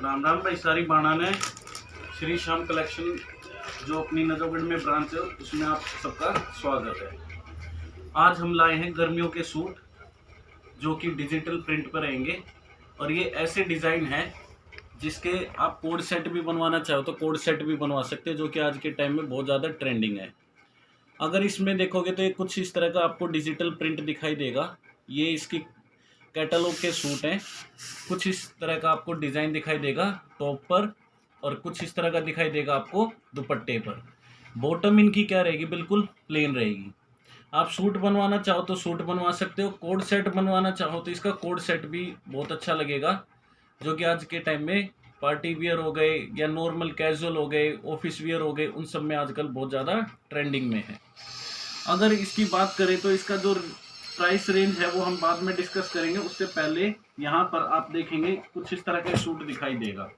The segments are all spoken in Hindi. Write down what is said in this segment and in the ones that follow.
राम राम भाई। सारी बाणा ने श्री श्याम कलेक्शन जो अपनी नजफगढ़ में ब्रांच है उसमें आप सबका स्वागत है। आज हम लाए हैं गर्मियों के सूट जो कि डिजिटल प्रिंट पर रहेंगे और ये ऐसे डिज़ाइन है जिसके आप कोड सेट भी बनवाना चाहो तो कोड सेट भी बनवा सकते हैं, जो कि आज के टाइम में बहुत ज़्यादा ट्रेंडिंग है। अगर इसमें देखोगे तो ये कुछ इस तरह का आपको डिजिटल प्रिंट दिखाई देगा। ये इसकी कैटलॉग के सूट हैं। कुछ इस तरह का आपको डिज़ाइन दिखाई देगा टॉप पर और कुछ इस तरह का दिखाई देगा आपको दुपट्टे पर। बॉटम इनकी क्या रहेगी, बिल्कुल प्लेन रहेगी। आप सूट बनवाना चाहो तो सूट बनवा सकते हो, कोड सेट बनवाना चाहो तो इसका कोड सेट भी बहुत अच्छा लगेगा, जो कि आज के टाइम में पार्टी वियर हो गए या नॉर्मल कैजुअल हो गए, ऑफिस वियर हो गए, उन सब में आजकल बहुत ज़्यादा ट्रेंडिंग में है। अगर इसकी बात करें तो इसका जो प्राइस रेंज है वो हम बाद में डिस्कस करेंगे। उससे पहले यहाँ पर आप देखेंगे कुछ इस तरह का सूट दिखाई देगा।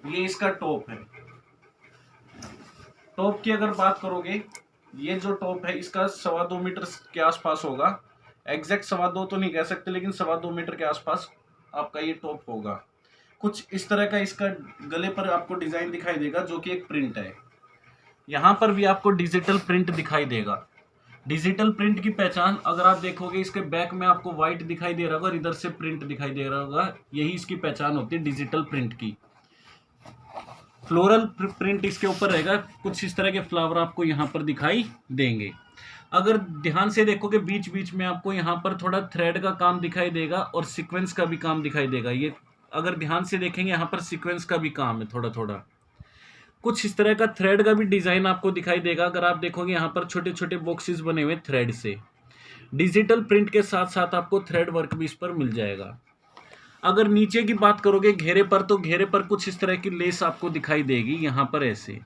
ये इसका टॉप है। टॉप की अगर बात करोगे, ये जो टॉप है इसका 2.25 मीटर के आसपास होगा। एग्जैक्ट 2.25 तो नहीं कह सकते, लेकिन 2.25 मीटर के आसपास आपका ये टॉप होगा। कुछ इस तरह का इसका गले पर आपको डिजाइन दिखाई देगा जो कि एक प्रिंट है। यहाँ पर भी आपको डिजिटल प्रिंट दिखाई देगा। डिजिटल प्रिंट की पहचान अगर आप देखोगे, इसके बैक में आपको व्हाइट दिखाई दे रहा होगा और इधर से प्रिंट दिखाई दे रहा होगा। यही इसकी पहचान होती है डिजिटल प्रिंट की। फ्लोरल प्रिंट इसके ऊपर रहेगा। कुछ इस तरह के फ्लावर आपको यहाँ पर दिखाई देंगे। अगर ध्यान से देखोगे बीच बीच में आपको यहाँ पर थोड़ा थ्रेड का काम दिखाई देगा और सीक्वेंस का भी काम दिखाई देगा। ये अगर ध्यान से देखेंगे यहाँ पर सीक्वेंस का भी काम है थोड़ा थोड़ा। कुछ इस तरह का थ्रेड का भी डिजाइन आपको दिखाई देगा। अगर आप देखोगे यहाँ पर छोटे छोटे बॉक्सेस बने हुए थ्रेड से। डिजिटल प्रिंट के साथ साथ आपको थ्रेड वर्क भी इस पर मिल जाएगा। अगर नीचे की बात करोगे घेरे पर, तो घेरे पर कुछ इस तरह की लेस आपको दिखाई देगी यहाँ पर ऐसे।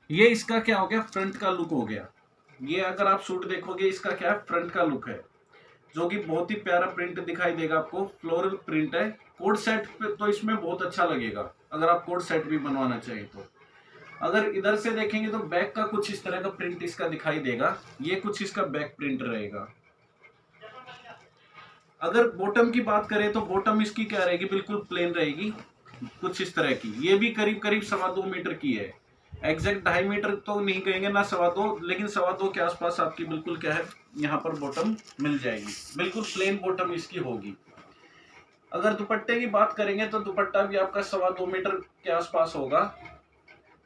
ये इसका क्या हो गया, फ्रंट का लुक हो गया। ये अगर आप सूट देखोगे इसका क्या है, फ्रंट का लुक है, जो कि बहुत ही प्यारा प्रिंट दिखाई देगा आपको। फ्लोरल प्रिंट है। कोड सेट पे तो इसमें बहुत अच्छा लगेगा अगर आप कोड सेट भी बनवाना चाहिए तो। अगर इधर से देखेंगे तो बैक का कुछ इस तरह का प्रिंट इसका दिखाई देगा। ये कुछ इसका बैक प्रिंट रहेगा। अगर बॉटम की बात करें तो बॉटम इसकी क्या रहेगी, बिल्कुल प्लेन रहेगी, कुछ इस तरह की। ये भी करीब करीब 2.25 मीटर की है। एग्जैक्ट 2.5 मीटर तो नहीं कहेंगे ना 2.25, लेकिन 2.25 के आसपास आपकी बिल्कुल क्या है यहाँ पर बॉटम मिल जाएगी। बिल्कुल प्लेन बॉटम इसकी होगी। अगर दुपट्टे की बात करेंगे तो दुपट्टा भी आपका 2.25 मीटर के आसपास होगा,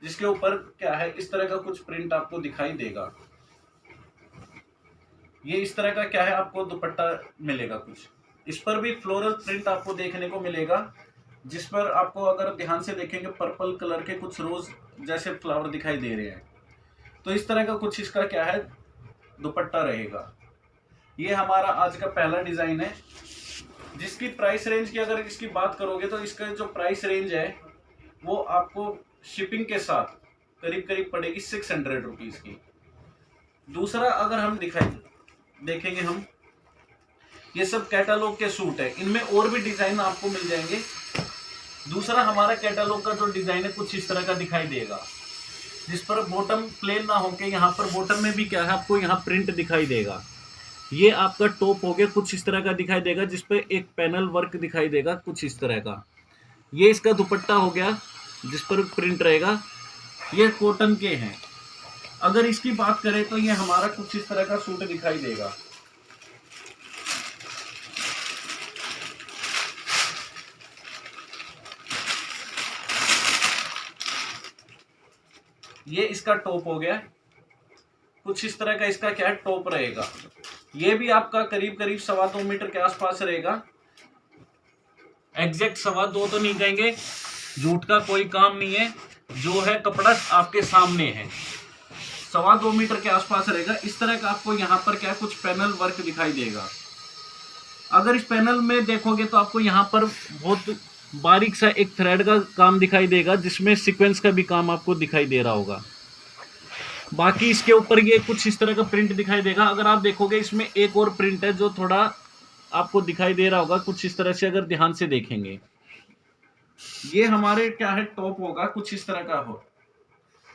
जिसके ऊपर क्या है इस तरह का कुछ प्रिंट आपको दिखाई देगा। ये इस तरह का क्या है आपको दुपट्टा मिलेगा। कुछ इस पर भी फ्लोरल प्रिंट आपको देखने को मिलेगा, जिस पर आपको अगर ध्यान से देखेंगे पर्पल कलर के कुछ रोज जैसे फ्लावर दिखाई दे रहे हैं। तो इस तरह का कुछ इसका क्या है दुपट्टा रहेगा। ये हमारा आज का पहला डिजाइन है, जिसकी प्राइस रेंज की अगर इसकी बात करोगे तो इसका जो प्राइस रेंज है वो आपको शिपिंग के साथ करीब करीब पड़ेगी 600 रुपीज की। दूसरा अगर हम देखेंगे हम, ये सब कैटलॉग के सूट है, इनमें और भी डिजाइन आपको मिल जाएंगे। दूसरा हमारा कैटलॉग का जो डिजाइन है कुछ इस तरह का दिखाई देगा, जिस पर बॉटम प्लेन ना होके यहाँ पर बॉटम में भी क्या है आपको यहाँ प्रिंट दिखाई देगा। ये आपका टॉप हो गया, कुछ इस तरह का दिखाई देगा, जिस पर एक पैनल वर्क दिखाई देगा कुछ इस तरह का। ये इसका दुपट्टा हो गया जिस पर प्रिंट रहेगा। ये कॉटन के हैं। अगर इसकी बात करें तो ये हमारा कुछ इस तरह का सूट दिखाई देगा। ये इसका टॉप हो गया, कुछ इस तरह का इसका क्या है टॉप रहेगा। ये भी आपका करीब करीब 2.25 मीटर के आसपास रहेगा। एग्जैक्ट 2.25 तो नहीं कहेंगे, झूठ का कोई काम नहीं है, जो है कपड़ा आपके सामने है। 2.25 मीटर के आसपास रहेगा। इस तरह का आपको यहाँ पर क्या कुछ पैनल वर्क दिखाई देगा। अगर इस पैनल में देखोगे तो आपको यहाँ पर बहुत बारीक सा एक थ्रेड का काम दिखाई देगा, जिसमें सीक्वेंस का भी काम आपको दिखाई दे रहा होगा। बाकी इसके ऊपर ये कुछ इस तरह का प्रिंट दिखाई देगा। अगर आप देखोगे इसमें एक और प्रिंट है जो थोड़ा आपको दिखाई दे रहा होगा कुछ इस तरह से, अगर ध्यान से देखेंगे। ये हमारे क्या है टॉप होगा, कुछ इस तरह का हो।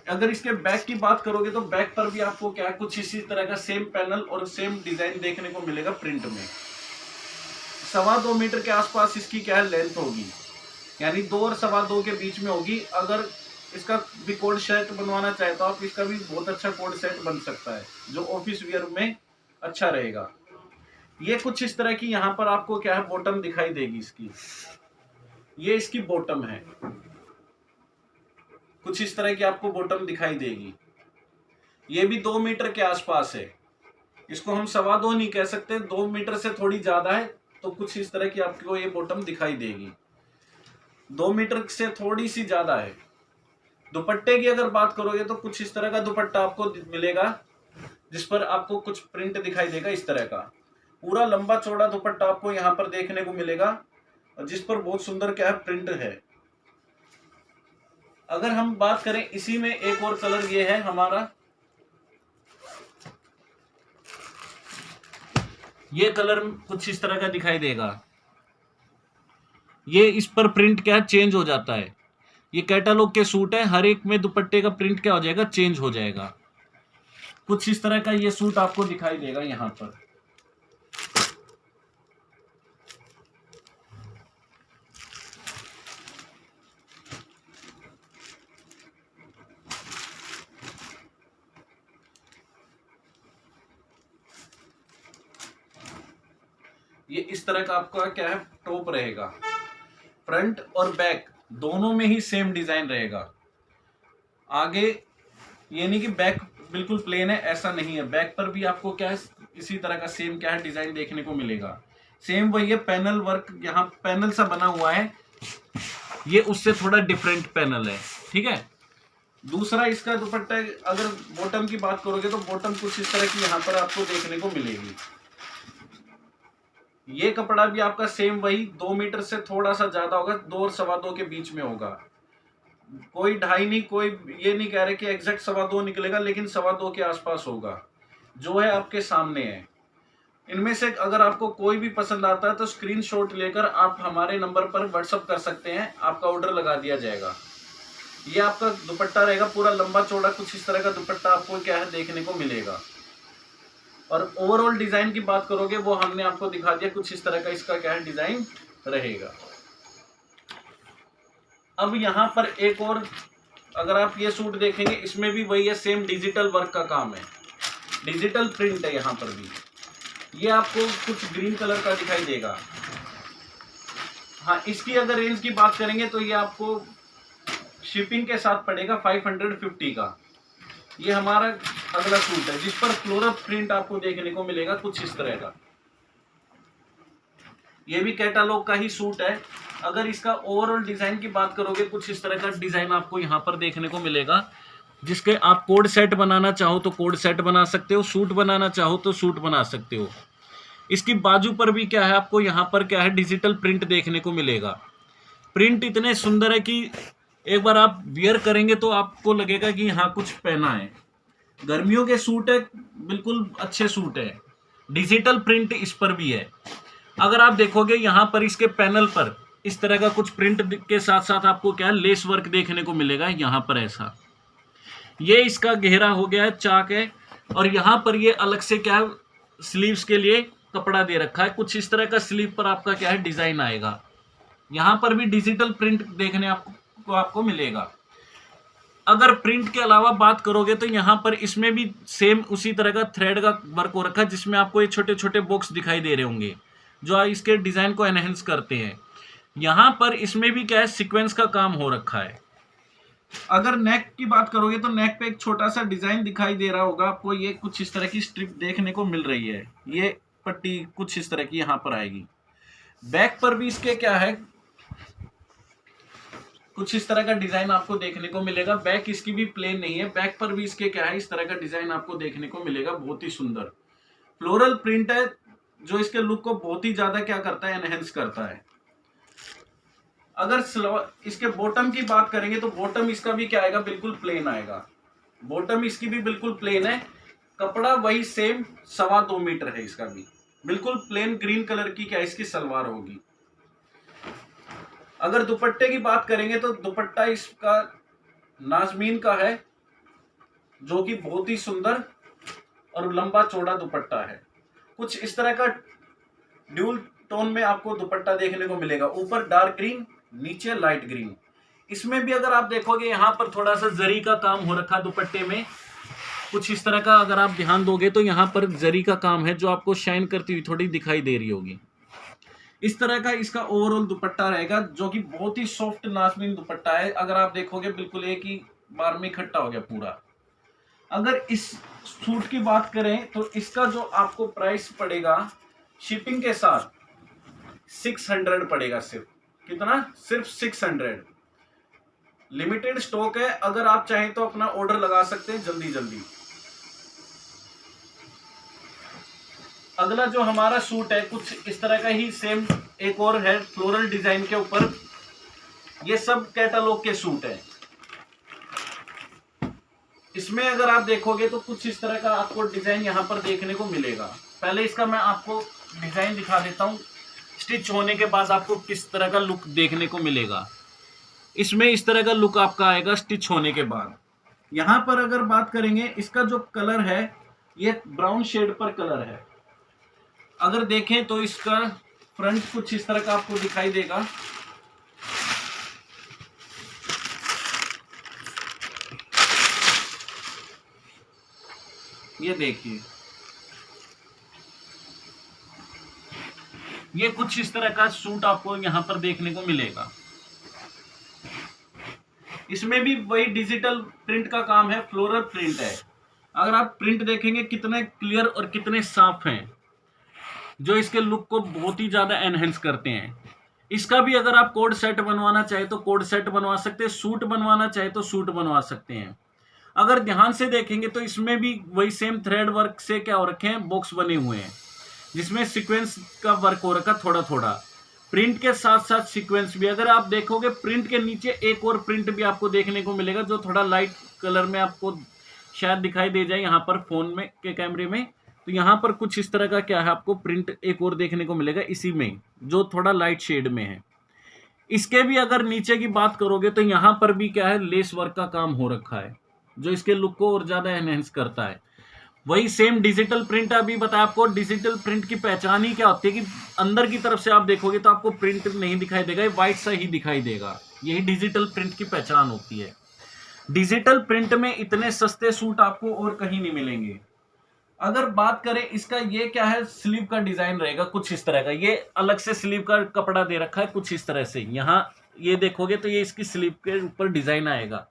अगर इसके बैक की बात करोगे तो बैक पर भी आपको क्या है, कुछ इसी तरह का सेम पैनल और सेम डिजाइन देखने को मिलेगा प्रिंट में। 2.25 मीटर के आसपास इसकी क्या है लेंथ होगी, यानी 2 और 2.25 के बीच में होगी। अगर इसका भी कोड सेट बनवाना चाहे तो आप इसका भी बहुत अच्छा कोड सेट बन सकता है, जो ऑफिस वियर में अच्छा रहेगा। ये कुछ इस तरह की यहाँ पर आपको क्या है बॉटम दिखाई देगी इसकी, ये इसकी बॉटम है, कुछ इस तरह की आपको बॉटम दिखाई देगी। ये भी 2 मीटर के आसपास है, इसको हम 2.25 नहीं कह सकते, 2 मीटर से थोड़ी ज्यादा है, तो कुछ इस तरह की आपको ये बॉटम दिखाई देगी। 2 मीटर से थोड़ी सी ज्यादा है। दुपट्टे की अगर बात करोगे तो कुछ इस तरह का दुपट्टा आपको मिलेगा, जिस पर आपको कुछ प्रिंट दिखाई देगा इस तरह का। पूरा लंबा चौड़ा दुपट्टा आपको यहाँ पर देखने को मिलेगा, और जिस पर बहुत सुंदर क्या है प्रिंट है। अगर हम बात करें इसी में एक और कलर ये है हमारा, ये कलर कुछ इस तरह का दिखाई देगा। ये इस पर प्रिंट क्या चेंज हो जाता है। ये कैटालॉग के सूट है, हर एक में दुपट्टे का प्रिंट क्या हो जाएगा, चेंज हो जाएगा। कुछ इस तरह का ये सूट आपको दिखाई देगा यहां पर। ये इस तरह का आपका क्या है टॉप रहेगा। फ्रंट और बैक दोनों में ही सेम डिजाइन रहेगा। आगे ये नहीं कि बैक बिल्कुल प्लेन है, ऐसा नहीं है। बैक पर भी आपको क्या है इसी तरह का सेम क्या है डिजाइन देखने को मिलेगा। सेम वही है, पैनल वर्क यहाँ पैनल सा बना हुआ है, ये उससे थोड़ा डिफरेंट पैनल है, ठीक है। दूसरा इसका दुपट्टा अगर बॉटम की बात करोगे तो बॉटम कुछ इस तरह की यहाँ पर आपको देखने को मिलेगी। ये कपड़ा भी आपका सेम वही 2 मीटर से थोड़ा सा ज्यादा होगा, 2 और 2.25 के बीच में होगा। कोई 2.5 नहीं, कोई ये नहीं कह रहे कि एग्जैक्ट 2.25 निकलेगा, लेकिन 2.25 के आसपास होगा, जो है आपके सामने है। इनमें से अगर आपको कोई भी पसंद आता है तो स्क्रीनशॉट लेकर आप हमारे नंबर पर व्हाट्सअप कर सकते हैं, आपका ऑर्डर लगा दिया जाएगा। ये आपका दुपट्टा रहेगा पूरा लंबा चौड़ा, कुछ इस तरह का दुपट्टा आपको क्या है देखने को मिलेगा। और ओवरऑल डिजाइन की बात करोगे वो हमने आपको दिखा दिया, कुछ इस तरह का इसका क्या है डिजाइन रहेगा। अब यहाँ पर एक और अगर आप ये सूट देखेंगे, इसमें भी वही है, सेम डिजिटल वर्क का काम है, डिजिटल प्रिंट है यहाँ पर भी। ये आपको कुछ ग्रीन कलर का दिखाई देगा। हाँ, इसकी अगर रेंज की बात करेंगे तो ये आपको शिपिंग के साथ पड़ेगा 550 का। ये हमारा अगला सूट है जिस पर फ्लोरल प्रिंट आपको देखने को मिलेगा कुछ इस तरह का। ये भी कैटालॉग का ही सूट है। अगर इसका ओवरऑल डिजाइन की बात करोगे कुछ इस तरह का डिजाइन आपको यहाँ पर देखने को मिलेगा, जिसके आप कोड सेट बनाना चाहो तो कोड सेट बना सकते हो, सूट बनाना चाहो तो सूट बना सकते हो। इसकी बाजू पर भी क्या है आपको यहाँ पर क्या है डिजिटल प्रिंट देखने को मिलेगा। प्रिंट इतने सुंदर है कि एक बार आप वियर करेंगे तो आपको लगेगा कि हाँ कुछ पहना है। गर्मियों के सूट है, बिल्कुल अच्छे सूट है। डिजिटल प्रिंट इस पर भी है। अगर आप देखोगे यहाँ पर इसके पैनल पर इस तरह का कुछ प्रिंट के साथ साथ आपको क्या है लेस वर्क देखने को मिलेगा यहाँ पर ऐसा। ये इसका घेरा हो गया है, चाक है, और यहाँ पर ये अलग से क्या है स्लीव्स के लिए कपड़ा दे रखा है। कुछ इस तरह का स्लीव पर आपका क्या है डिजाइन आएगा। यहाँ पर भी डिजिटल प्रिंट देखने आपको मिलेगा। अगर प्रिंट के अलावा बात करोगे तो यहाँ पर इसमें भी सेम उसी तरह का थ्रेड का वर्क हो रखा है, जिसमें आपको ये छोटे छोटे बॉक्स दिखाई दे रहे होंगे जो इसके डिजाइन को एनहेंस करते हैं। यहाँ पर इसमें भी क्या है सीक्वेंस का काम हो रखा है। अगर नेक की बात करोगे तो नेक पे एक छोटा सा डिजाइन दिखाई दे रहा होगा आपको, ये कुछ इस तरह की स्ट्रिप देखने को मिल रही है। ये पट्टी कुछ इस तरह की यहाँ पर आएगी। बैक पर भी इसके क्या है कुछ इस तरह का डिजाइन आपको देखने को मिलेगा। बैक इसकी भी प्लेन नहीं है, बैक पर भी इसके क्या है इस तरह का डिजाइन आपको देखने को मिलेगा। बहुत ही सुंदर फ्लोरल प्रिंट है, जो इसके लुक को बहुत ही ज्यादा क्या करता है एनहेंस करता है। अगर इसके बॉटम की बात करेंगे तो बॉटम इसका भी क्या आएगा बिल्कुल प्लेन आएगा। बॉटम इसकी भी बिल्कुल प्लेन है, कपड़ा वही सेम 2.25 मीटर है। इसका भी बिल्कुल प्लेन ग्रीन कलर की क्या इसकी सलवार होगी। अगर दुपट्टे की बात करेंगे तो दुपट्टा इसका नाजमीन का है, जो कि बहुत ही सुंदर और लंबा चौड़ा दुपट्टा है। कुछ इस तरह का ड्यूल टोन में आपको दुपट्टा देखने को मिलेगा, ऊपर डार्क ग्रीन, नीचे लाइट ग्रीन। इसमें भी अगर आप देखोगे यहाँ पर थोड़ा सा जरी का काम हो रखा दुपट्टे में, कुछ इस तरह का अगर आप ध्यान दोगे तो यहाँ पर जरी का काम है जो आपको शाइन करती हुई थोड़ी दिखाई दे रही होगी। इस तरह का इसका ओवरऑल दुपट्टा रहेगा, जो कि बहुत ही सॉफ्ट नाज़नीन दुपट्टा है। अगर आप देखोगे बिल्कुल एक ही बार में इकट्ठा हो गया पूरा। अगर इस सूट की बात करें तो इसका जो आपको प्राइस पड़ेगा शिपिंग के साथ 600 पड़ेगा। सिर्फ कितना? सिर्फ 600। लिमिटेड स्टॉक है, अगर आप चाहें तो अपना ऑर्डर लगा सकते हैं जल्दी जल्दी। अगला जो हमारा सूट है कुछ इस तरह का ही सेम एक और है फ्लोरल डिजाइन के ऊपर। ये सब कैटलॉग के सूट है। इसमें अगर आप देखोगे तो कुछ इस तरह का आपको डिजाइन यहां पर देखने को मिलेगा। पहले इसका मैं आपको डिजाइन दिखा देता हूं, स्टिच होने के बाद आपको किस तरह का लुक देखने को मिलेगा। इसमें इस तरह का लुक आपका आएगा स्टिच होने के बाद। यहां पर अगर बात करेंगे, इसका जो कलर है ये ब्राउन शेड पर कलर है। अगर देखें तो इसका फ्रंट कुछ इस तरह का आपको दिखाई देगा। ये देखिए, ये कुछ इस तरह का सूट आपको यहां पर देखने को मिलेगा। इसमें भी वही डिजिटल प्रिंट का काम है, फ्लोरल प्रिंट है। अगर आप प्रिंट देखेंगे कितने क्लियर और कितने साफ हैं, जो इसके लुक को बहुत ही ज्यादा एनहेंस करते हैं। इसका भी अगर आप कोड सेट बनवाना चाहे तो कोड सेट बनवा सकते हैं, सूट बनवाना चाहे तो सूट बनवा सकते हैं। अगर ध्यान से देखेंगे तो इसमें भी वही सेम थ्रेड वर्क से क्या हो रखे हैं, बॉक्स बने हुए हैं जिसमें सीक्वेंस का वर्क हो रखा थोड़ा थोड़ा। प्रिंट के साथ साथ सीक्वेंस भी। अगर आप देखोगे प्रिंट के नीचे एक और प्रिंट भी आपको देखने को मिलेगा जो थोड़ा लाइट कलर में आपको शायद दिखाई दे जाए यहाँ पर फोन में के कैमरे में। तो यहाँ पर कुछ इस तरह का क्या है, आपको प्रिंट एक और देखने को मिलेगा इसी में, जो थोड़ा लाइट शेड में है। इसके भी अगर नीचे की बात करोगे तो यहाँ पर भी क्या है, लेस वर्क का काम हो रखा है जो इसके लुक को और ज्यादा एनहेंस करता है। वही सेम डिजिटल प्रिंट अभी बताया आपको। डिजिटल प्रिंट की पहचान ही क्या होती है कि अंदर की तरफ से आप देखोगे तो आपको प्रिंट नहीं दिखाई देगा, ये व्हाइट सा ही दिखाई देगा। यही डिजिटल प्रिंट की पहचान होती है। डिजिटल प्रिंट में इतने सस्ते सूट आपको और कहीं नहीं मिलेंगे। अगर बात करें इसका, ये क्या है, स्लीव का डिजाइन रहेगा कुछ इस तरह का। ये अलग से स्लीव का कपड़ा दे रखा है कुछ इस तरह से। यहाँ ये देखोगे तो ये इसकी स्लीव के ऊपर डिजाइन आएगा।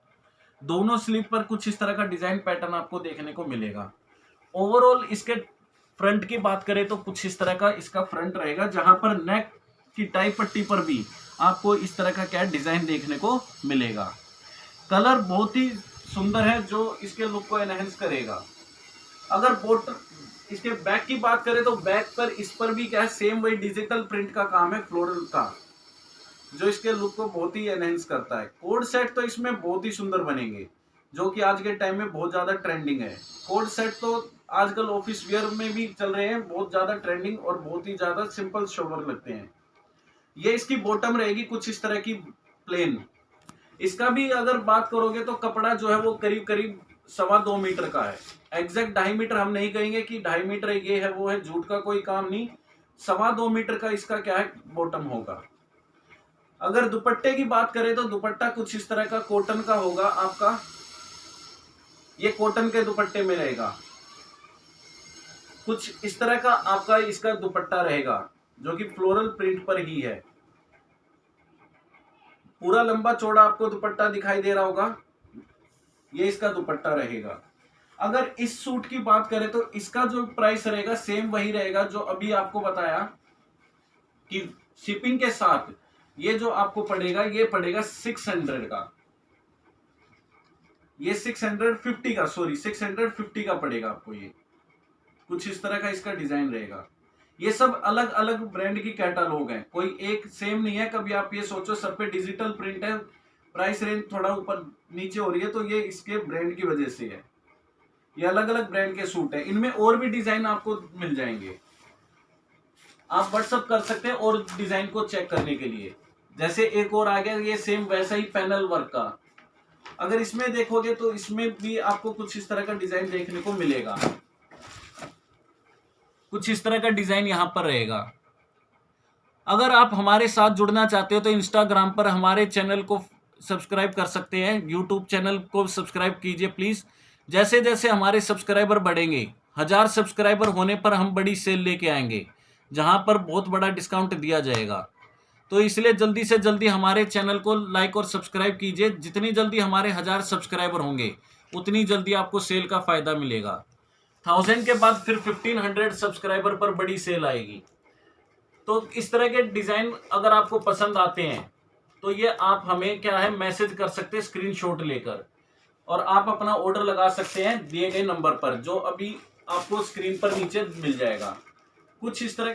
दोनों स्लीव पर कुछ इस तरह का डिजाइन पैटर्न आपको देखने को मिलेगा। ओवरऑल इसके फ्रंट की बात करें तो कुछ इस तरह का इसका फ्रंट रहेगा, जहां पर नेक की टाई पट्टी पर भी आपको इस तरह का क्या डिजाइन देखने को मिलेगा। कलर बहुत ही सुंदर है जो इसके लुक को एनहेंस करेगा। अगर इसके बैक की बात करें तो बैक पर इस पर भी क्या है, सेम वही डिजिटल प्रिंट का काम है फ्लोरल का, जो इसके लुक को बहुत ही एनहेंस करता है। कोड सेट तो इसमें बहुत ही सुंदर बनेंगे, जो कि आज के टाइम में बहुत ज्यादा ट्रेंडिंग है। कोड सेट तो आजकल ऑफिस वेयर में भी चल रहे हैं, बहुत ज्यादा ट्रेंडिंग और बहुत ही ज्यादा सिंपल शोवर लगते हैं। ये इसकी बॉटम रहेगी कुछ इस तरह की प्लेन। इसका भी अगर बात करोगे तो कपड़ा जो है वो करीब करीब 2.25 मीटर का है। एग्जैक्ट 2.5 मीटर हम नहीं कहेंगे कि 2.5 मीटर ये है वो है, झूठ का कोई काम नहीं। 2.25 मीटर का इसका क्या है, बॉटम होगा। अगर दुपट्टे की बात करें तो दुपट्टा कुछ इस तरह का कॉटन का होगा आपका। ये कॉटन के दुपट्टे में रहेगा। कुछ इस तरह का आपका इसका दुपट्टा रहेगा, जो कि फ्लोरल प्रिंट पर ही है। पूरा लंबा चौड़ा आपको दुपट्टा दिखाई दे रहा होगा। ये इसका दुपट्टा रहेगा। अगर इस सूट की बात करें तो इसका जो प्राइस रहेगा सेम वही रहेगा जो अभी आपको बताया कि शिपिंग के साथ ये जो आपको पड़ेगा, ये पड़ेगा 600 का। ये 650 का, सॉरी 650 का पड़ेगा आपको। ये कुछ इस तरह का इसका डिजाइन रहेगा। ये सब अलग अलग ब्रांड की कैटलॉग हैं, कोई एक सेम नहीं है। कभी आप ये सोचो सब पे डिजिटल प्रिंट है, प्राइस रेंज थोड़ा ऊपर नीचे हो रही है, तो ये इसके ब्रांड की वजह से है। ये अलग अलग ब्रांड के सूट है। इनमें और भी डिजाइन आपको मिल जाएंगे। आप व्हाट्सअप कर सकते हैं और डिजाइन को चेक करने के लिए। जैसे एक और आ गया, ये सेम वैसा ही पैनल वर्क का। अगर इसमें देखोगे तो इसमें भी आपको कुछ इस तरह का डिजाइन देखने को मिलेगा, कुछ इस तरह का डिजाइन यहां पर रहेगा। अगर आप हमारे साथ जुड़ना चाहते हो तो इंस्टाग्राम पर हमारे चैनल को सब्सक्राइब कर सकते हैं, यूट्यूब चैनल को सब्सक्राइब कीजिए प्लीज। जैसे जैसे हमारे सब्सक्राइबर बढ़ेंगे, 1000 सब्सक्राइबर होने पर हम बड़ी सेल लेके आएंगे जहां पर बहुत बड़ा डिस्काउंट दिया जाएगा। तो इसलिए जल्दी से जल्दी हमारे चैनल को लाइक और सब्सक्राइब कीजिए। जितनी जल्दी हमारे 1000 सब्सक्राइबर होंगे उतनी जल्दी आपको सेल का फायदा मिलेगा। 1000 के बाद फिर 1500 सब्सक्राइबर पर बड़ी सेल आएगी। तो इस तरह के डिजाइन अगर आपको पसंद आते हैं तो ये आप हमें क्या है मैसेज कर सकते हैं स्क्रीनशॉट लेकर, और आप अपना ऑर्डर लगा सकते हैं दिए गए नंबर पर जो अभी आपको स्क्रीन पर नीचे मिल जाएगा। कुछ इस तरह